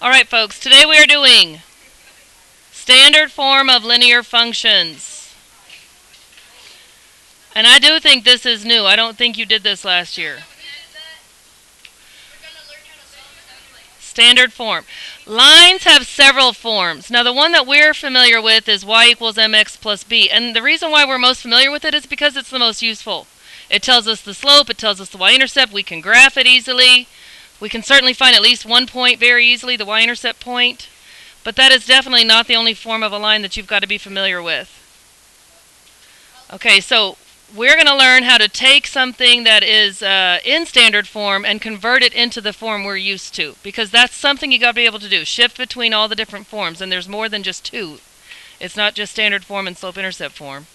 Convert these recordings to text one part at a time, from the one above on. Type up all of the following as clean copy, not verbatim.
Alright folks, today we are doing standard form of linear functions. And I do think this is new. I don't think you did this last year. Standard form. Lines have several forms. Now the one that we're familiar with is y equals mx plus b. And the reason why we're most familiar with it is because it's the most useful. It tells us the slope, it tells us the y-intercept, we can graph it easily. We can certainly find at least one point very easily, the y-intercept point. But that is definitely not the only form of a line that you've got to be familiar with. Okay, so we're going to learn how to take something that is in standard form and convert it into the form we're used to. Because that's something you got to be able to do. Shift between all the different forms, and there's more than just two. It's not just standard form and slope-intercept form.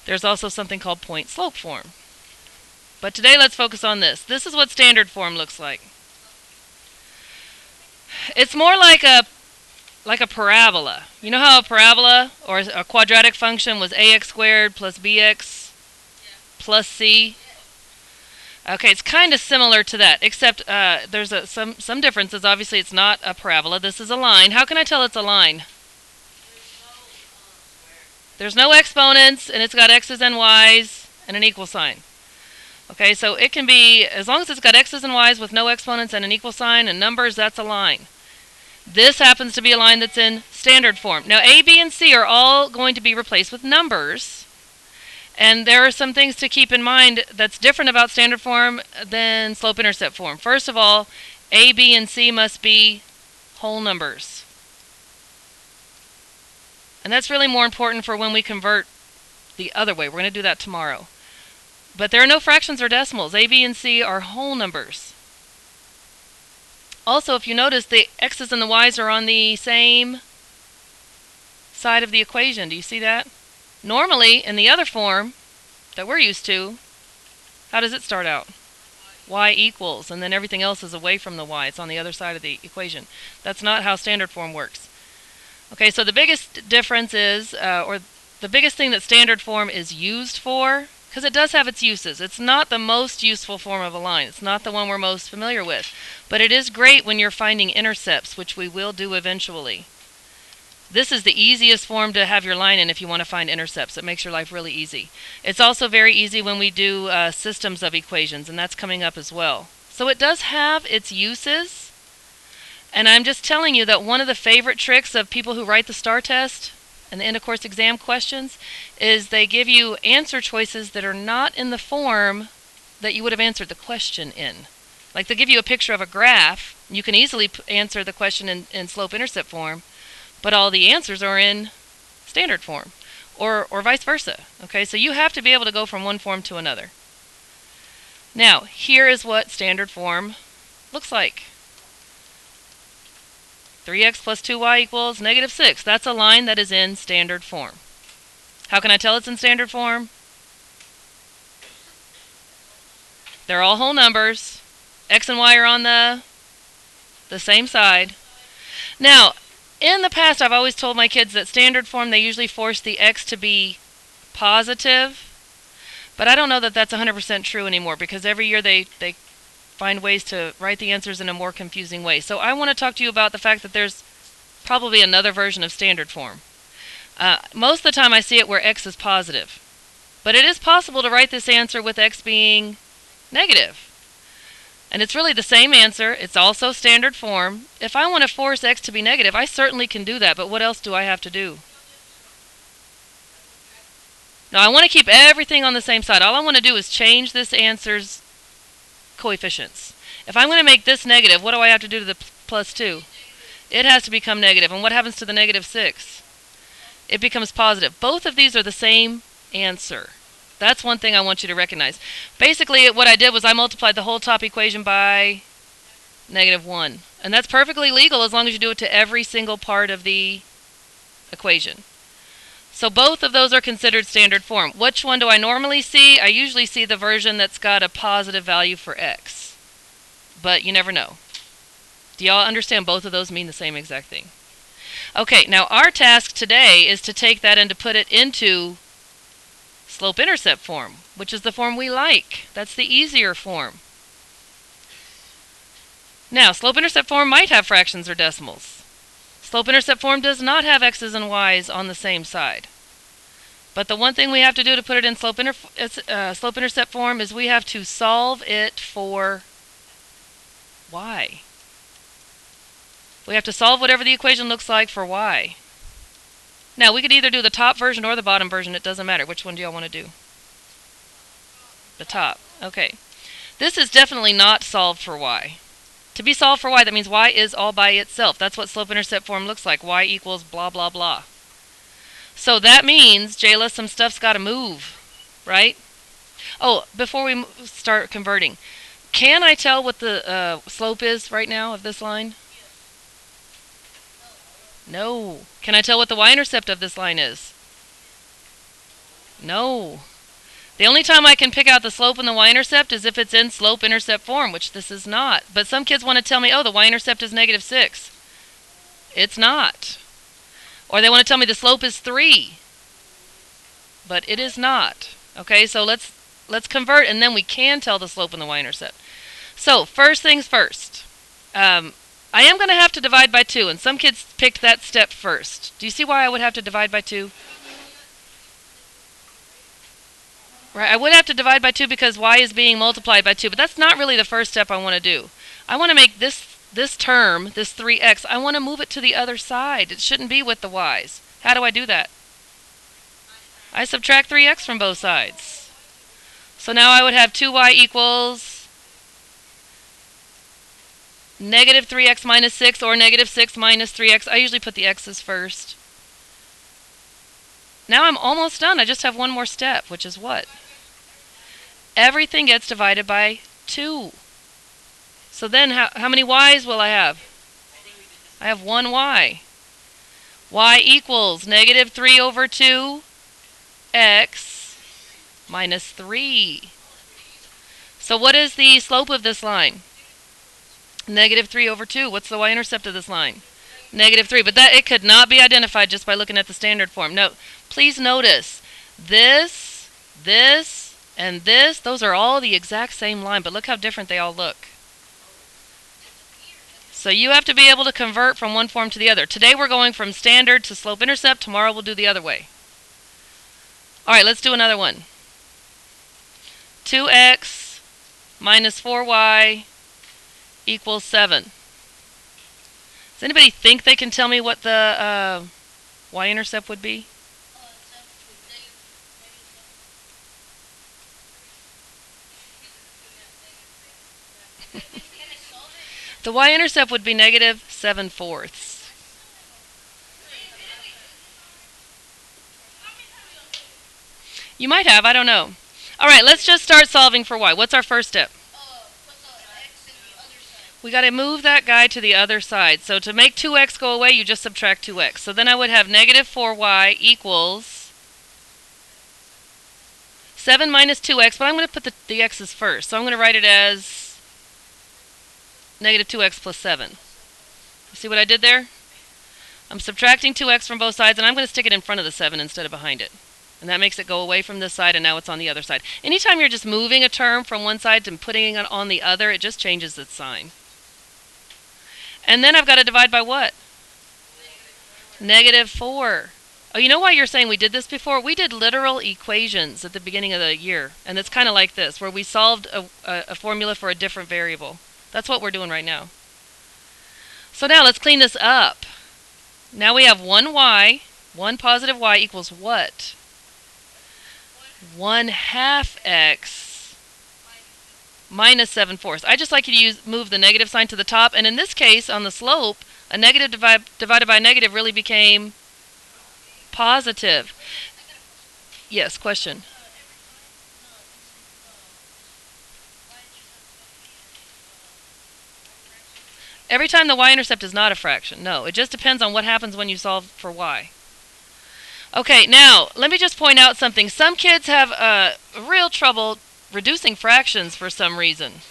There's also something called point-slope form. But today let's focus on this. This is what standard form looks like. It's more like a parabola. You know how a parabola or a quadratic function was ax squared plus bx plus c? Okay, it's kind of similar to that, except there's some differences. Obviously, it's not a parabola. This is a line. How can I tell it's a line? There's no exponents, and it's got x's and y's and an equal sign. Okay, so it can be, as long as it's got x's and y's with no exponents and an equal sign and numbers, that's a line. This happens to be a line that's in standard form. Now, A, B, and C are all going to be replaced with numbers. And there are some things to keep in mind that's different about standard form than slope-intercept form. First of all, A, B, and C must be whole numbers. And that's really more important for when we convert the other way. We're going to do that tomorrow. But there are no fractions or decimals. A, B, and C are whole numbers. Also, if you notice, the x's and the y's are on the same side of the equation. Do you see that? Normally, in the other form that we're used to, how does it start out? Y equals, and then everything else is away from the y. It's on the other side of the equation. That's not how standard form works. Okay, so the biggest difference is, or the biggest thing that standard form is used for, because it does have its uses. It's not the most useful form of a line. It's not the one we're most familiar with. But it is great when you're finding intercepts, which we will do eventually. This is the easiest form to have your line in if you want to find intercepts. It makes your life really easy. It's also very easy when we do systems of equations, and that's coming up as well. So it does have its uses. And I'm just telling you that one of the favorite tricks of people who write the STAR test and the end of course exam questions is they give you answer choices that are not in the form that you would have answered the question in. Like they'll give you a picture of a graph. You can easily answer the question in slope-intercept form, but all the answers are in standard form, or vice versa. Okay, so you have to be able to go from one form to another. Now, here is what standard form looks like. 3x plus 2y equals negative 6. That's a line that is in standard form. How can I tell it's in standard form? They're all whole numbers. X and y are on the same side. Now, in the past, I've always told my kids that standard form, they usually force the x to be positive. But I don't know that that's 100% true anymore, because every year they find ways to write the answers in a more confusing way. So I want to talk to you about the fact that there's probably another version of standard form. Most of the time I see it where x is positive. But it is possible to write this answer with x being negative. And it's really the same answer. It's also standard form. If I want to force x to be negative, I certainly can do that. But what else do I have to do? Now I want to keep everything on the same side. All I want to do is change this answer's coefficients. If I'm going to make this negative, what do I have to do to the plus 2? It has to become negative. And what happens to the negative 6? It becomes positive. Both of these are the same answer. That's one thing I want you to recognize. Basically, what I did was I multiplied the whole top equation by negative 1. And that's perfectly legal as long as you do it to every single part of the equation. So both of those are considered standard form. Which one do I normally see? I usually see the version that's got a positive value for x. But you never know. Do y'all understand both of those mean the same exact thing? Okay, now our task today is to take that and to put it into slope-intercept form, which is the form we like. That's the easier form. Now, slope-intercept form might have fractions or decimals. Slope-intercept form does not have x's and y's on the same side. But the one thing we have to do to put it in slope-intercept form is we have to solve it for y. We have to solve whatever the equation looks like for y. Now, we could either do the top version or the bottom version. It doesn't matter. Which one do y'all want to do? The top. Okay. This is definitely not solved for y. To be solved for y, that means y is all by itself. That's what slope-intercept form looks like. Y equals blah, blah, blah. So that means, Jayla, some stuff's got to move, right? Oh, before we start converting, can I tell what the slope is right now of this line? No. Can I tell what the y-intercept of this line is? No. The only time I can pick out the slope and the y-intercept is if it's in slope-intercept form, which this is not. But some kids want to tell me, oh, the y-intercept is -6. It's not. Or they want to tell me the slope is 3. But it is not. Okay, so let's convert, and then we can tell the slope and the y-intercept. So, first things first. I am going to have to divide by 2, and some kids picked that step first. Do you see why I would have to divide by 2? Right, I would have to divide by 2 because y is being multiplied by 2, but that's not really the first step I want to do. I want to make this term, this 3x, I want to move it to the other side. It shouldn't be with the y's. How do I do that? I subtract 3x from both sides. So now I would have 2y equals -3x minus 6 or -6 minus 3x. I usually put the x's first. Now I'm almost done. I just have one more step, which is what? Everything gets divided by 2. So then how many y's will I have? I have 1 y. Y equals -3 over 2 x minus 3. So what is the slope of this line? -3 over 2. What's the y-intercept of this line? -3. But that it could not be identified just by looking at the standard form. No, please notice this, and this, those are all the exact same line, but look how different they all look. So you have to be able to convert from one form to the other. Today we're going from standard to slope-intercept. Tomorrow we'll do the other way. All right, let's do another one. 2x minus 4y equals 7. Does anybody think they can tell me what the y-intercept would be? The y-intercept would be -7/4. You might have, I don't know. All right, let's just start solving for y. What's our first step? We got to move that guy to the other side. So to make 2x go away, you just subtract 2x. So then I would have -4y equals 7 minus 2x, but I'm going to put the x's first. So I'm going to write it as -2x plus 7. You see what I did there? I'm subtracting 2x from both sides, and I'm going to stick it in front of the 7 instead of behind it. And that makes it go away from this side, and now it's on the other side. Anytime you're just moving a term from one side and putting it on the other, it just changes its sign. And then I've got to divide by what? -4. Oh, you know why you're saying we did this before? We did literal equations at the beginning of the year. And it's kind of like this, where we solved a formula for a different variable. That's what we're doing right now. So now let's clean this up. Now we have 1y, 1 positive y equals what? 1/2 x minus 7/4. I just like you to move the negative sign to the top. And in this case, on the slope, a negative divided by a negative really became positive. Yes, question. Every time the y-intercept is not a fraction. No, it just depends on what happens when you solve for y. Okay, now, let me just point out something. Some kids have real trouble reducing fractions for some reason.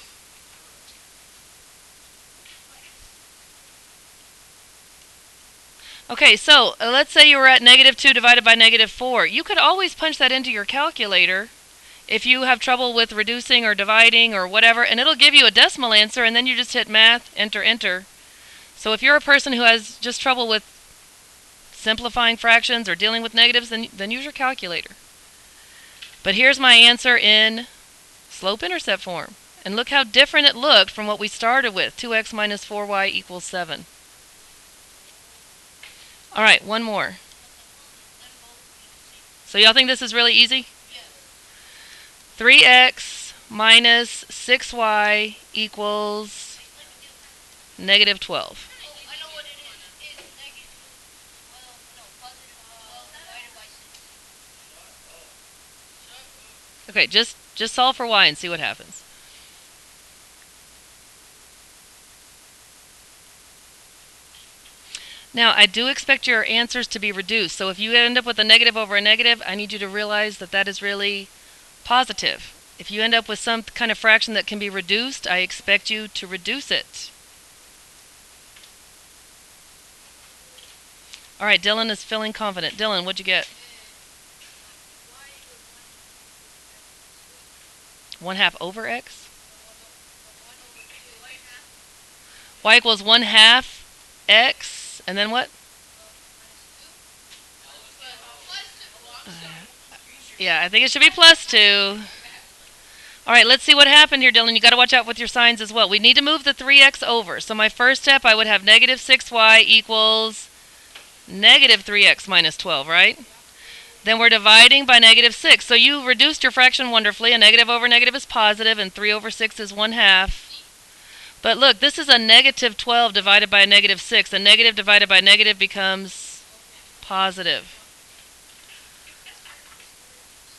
Okay, so let's say you were at -2 divided by -4. You could always punch that into your calculator if you have trouble with reducing or dividing or whatever, and it'll give you a decimal answer, and then you just hit math, enter, enter. So if you're a person who has just trouble with simplifying fractions or dealing with negatives, then use your calculator. But here's my answer in slope-intercept form. And look how different it looked from what we started with, 2x minus 4y equals 7. All right, one more. So y'all think this is really easy? 3x minus 6y equals negative 12. Okay, just solve for y and see what happens. Now, I do expect your answers to be reduced. So if you end up with a negative over a negative, I need you to realize that that is really positive. If you end up with some kind of fraction that can be reduced, I expect you to reduce it. All right, Dylan is feeling confident. Dylan, what'd you get? 1/2 over x? Y equals 1/2 x, and then what? Yeah, I think it should be plus 2. All right, let's see what happened here, Dylan. You got to watch out with your signs as well. We need to move the 3x over. So my first step, I would have negative 6y equals negative 3x minus 12, right? Then we're dividing by negative 6. So you reduced your fraction wonderfully. A negative over negative is positive, and 3 over 6 is 1/2. But look, this is a negative 12 divided by a negative 6. A negative divided by a negative becomes positive.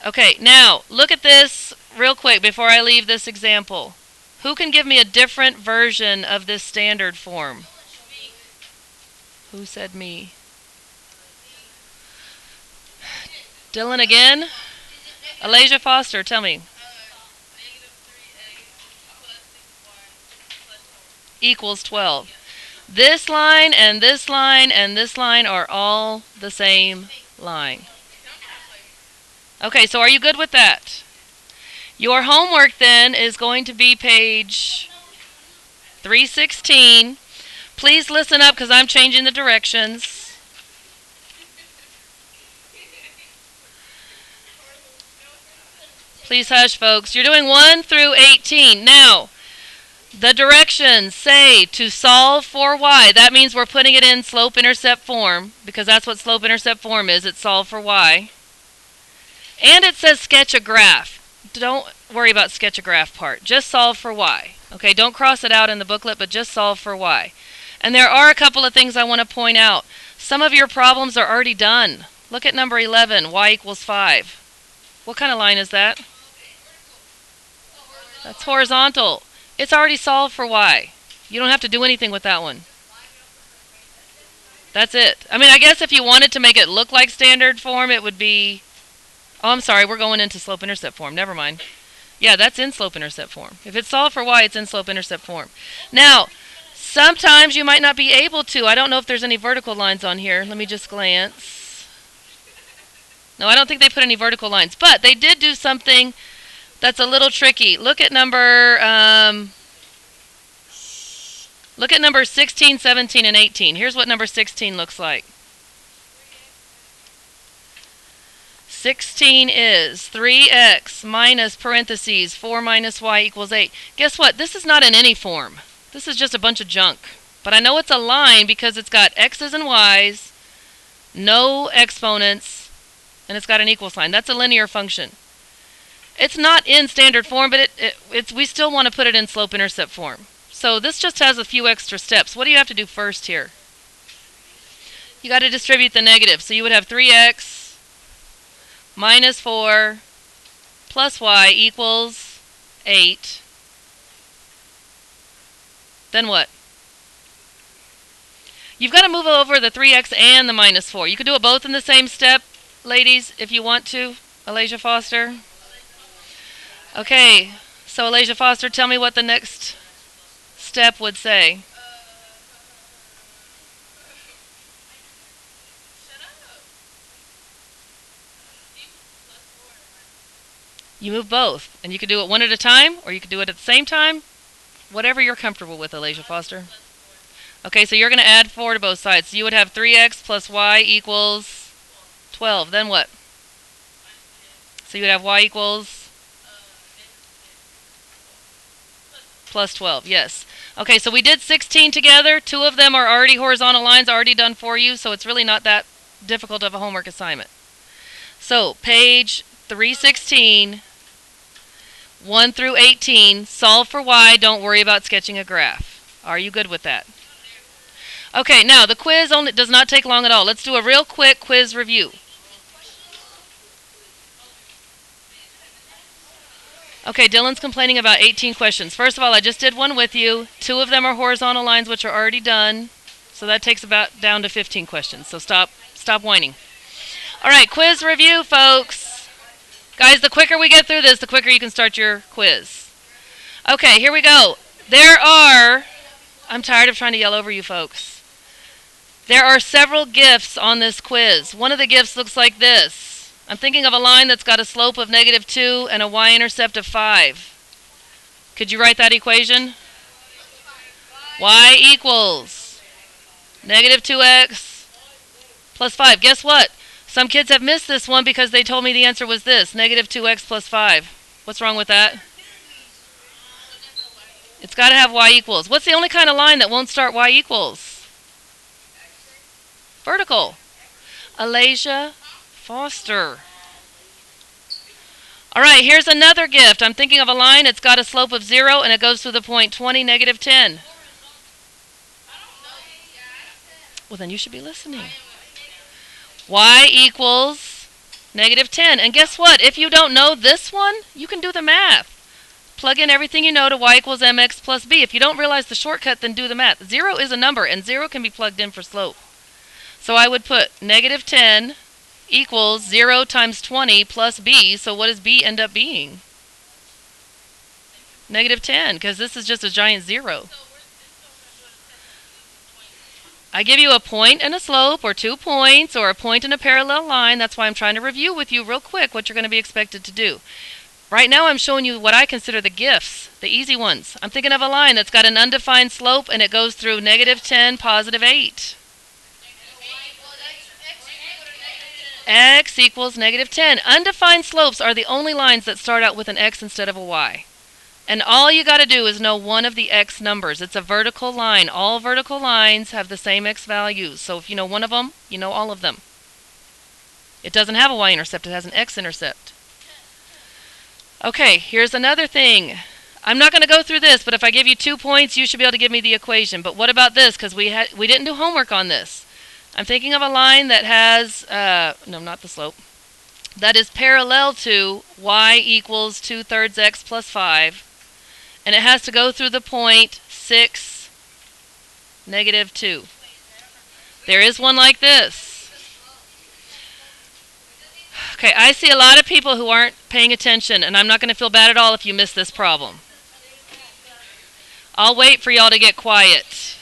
Okay, now look at this real quick before I leave this example. Who can give me a different version of this standard form? Who said me? Dylan again? Alasia Foster, tell me. Equals 12. This line and this line and this line are all the same line. Okay, so are you good with that? Your homework then is going to be page 316. Please listen up because I'm changing the directions. Please hush, folks. You're doing 1 through 18. Now, the directions say to solve for y. That means we're putting it in slope-intercept form because that's what slope-intercept form is. It's solve for y. And it says sketch a graph. Don't worry about sketch a graph part. Just solve for y. Okay, don't cross it out in the booklet, but just solve for y. And there are a couple of things I want to point out. Some of your problems are already done. Look at number 11, y equals 5. What kind of line is that? That's horizontal. It's already solved for y. You don't have to do anything with that one. That's it. I mean, I guess if you wanted to make it look like standard form, it would be... Oh, I'm sorry, we're going into slope-intercept form. Never mind. Yeah, that's in slope-intercept form. If it's solved for y, it's in slope-intercept form. Now, sometimes you might not be able to. I don't know if there's any vertical lines on here. Let me just glance. No, I don't think they put any vertical lines. But they did do something that's a little tricky. Look at number 16, 17, and 18. Here's what number 16 looks like. 16 is 3x minus parentheses 4 minus y equals 8. Guess what? This is not in any form. This is just a bunch of junk. But I know it's a line because it's got x's and y's, no exponents, and it's got an equal sign. That's a linear function. It's not in standard form, but we still want to put it in slope-intercept form. So this just has a few extra steps. What do you have to do first here? You got to distribute the negative. So you would have 3x minus 4 plus y equals 8. Then what? You've got to move over the 3x and the minus 4. You could do it both in the same step, ladies, if you want to. Alasia Foster. Okay, so Alasia Foster, tell me what the next step would say. You move both. And you can do it one at a time, or you can do it at the same time. Whatever you're comfortable with, Alasia Foster. Okay, so you're going to add 4 to both sides. So you would have 3x plus y equals 12. Then what? So you would have y equals plus 12, yes. Okay, so we did 16 together. 2 of them are already horizontal lines, already done for you, so it's really not that difficult of a homework assignment. So, page 316, 1 through 18, solve for y, don't worry about sketching a graph. Are you good with that? Okay, now the quiz only does not take long at all. Let's do a real quick quiz review. Okay, Dylan's complaining about 18 questions. First of all, I just did one with you. 2 of them are horizontal lines, which are already done. So that takes about down to 15 questions. So stop whining. All right, quiz review, folks. Guys, the quicker we get through this, the quicker you can start your quiz. Okay, here we go. I'm tired of trying to yell over you folks. There are several GIFs on this quiz. One of the GIFs looks like this. I'm thinking of a line that's got a slope of -2 and a y-intercept of 5. Could you write that equation? Y equals -2x plus 5. Guess what? Some kids have missed this one because they told me the answer was this, -2x plus 5. What's wrong with that? It's got to have y equals. What's the only kind of line that won't start y equals? Vertical. Alasia Foster. All right, here's another gift. I'm thinking of a line. It's got a slope of 0, and it goes through the point 20, -10. Well, then you should be listening. Y equals -10. And guess what? If you don't know this one, you can do the math. Plug in everything you know to y equals mx plus b. If you don't realize the shortcut, then do the math. 0 is a number, and 0 can be plugged in for slope. So I would put -10 equals 0 times 20 plus b. So what does b end up being? -10, because this is just a giant 0. I give you a point and a slope, or 2 points, or a point and a parallel line. That's why I'm trying to review with you real quick what you're going to be expected to do. Right now I'm showing you what I consider the GIFs, the easy ones. I'm thinking of a line that's got an undefined slope, and it goes through -10, +8. X equals -10. Undefined slopes are the only lines that start out with an x instead of a y. And all you got to do is know one of the x numbers. It's a vertical line. All vertical lines have the same x values. So if you know one of them, you know all of them. It doesn't have a y-intercept. It has an x-intercept. Okay, here's another thing. I'm not going to go through this, but if I give you 2 points, you should be able to give me the equation. But what about this? Because we didn't do homework on this. I'm thinking of a line that has, no, not the slope, that is parallel to y equals 2/3 x plus 5, and it has to go through the point 6, -2. There is one like this. Okay, I see a lot of people who aren't paying attention, and I'm not going to feel bad at all if you miss this problem. I'll wait for y'all to get quiet.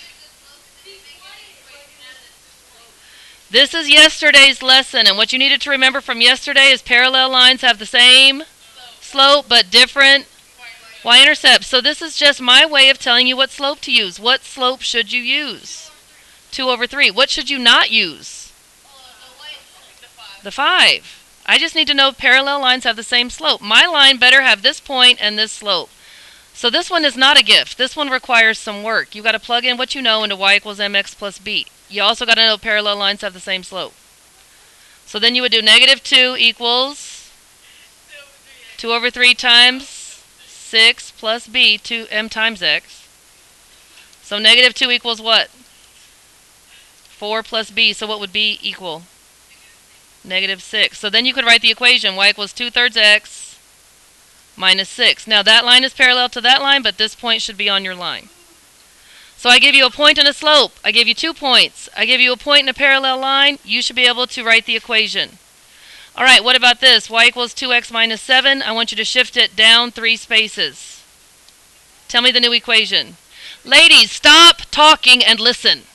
This is yesterday's lesson, and what you needed to remember from yesterday is parallel lines have the same slope but different y-intercepts. So this is just my way of telling you what slope to use. What slope should you use? 2/3. What should you not use? The 5. I just need to know if parallel lines have the same slope. My line better have this point and this slope. So this one is not a gift. This one requires some work. You've got to plug in what you know into y equals mx plus b. You also got to know parallel lines have the same slope. So then you would do -2 equals 2/3 times 6 plus b, 2m times x. So -2 equals what? 4 plus b. So what would b equal? -6. So then you could write the equation, y equals 2/3 x minus 6. Now that line is parallel to that line, but this point should be on your line. So I give you a point and a slope. I give you 2 points. I give you a point and a parallel line. You should be able to write the equation. All right, what about this? Y equals 2x minus 7. I want you to shift it down 3 spaces. Tell me the new equation. Ladies, stop talking and listen.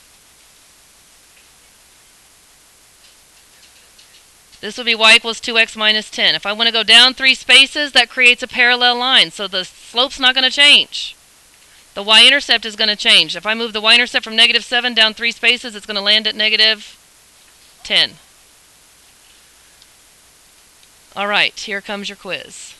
This would be y equals 2x minus 10. If I want to go down 3 spaces, that creates a parallel line, so the slope's not going to change. The y-intercept is going to change. If I move the y-intercept from negative 7 down 3 spaces, it's going to land at negative 10. All right, here comes your quiz.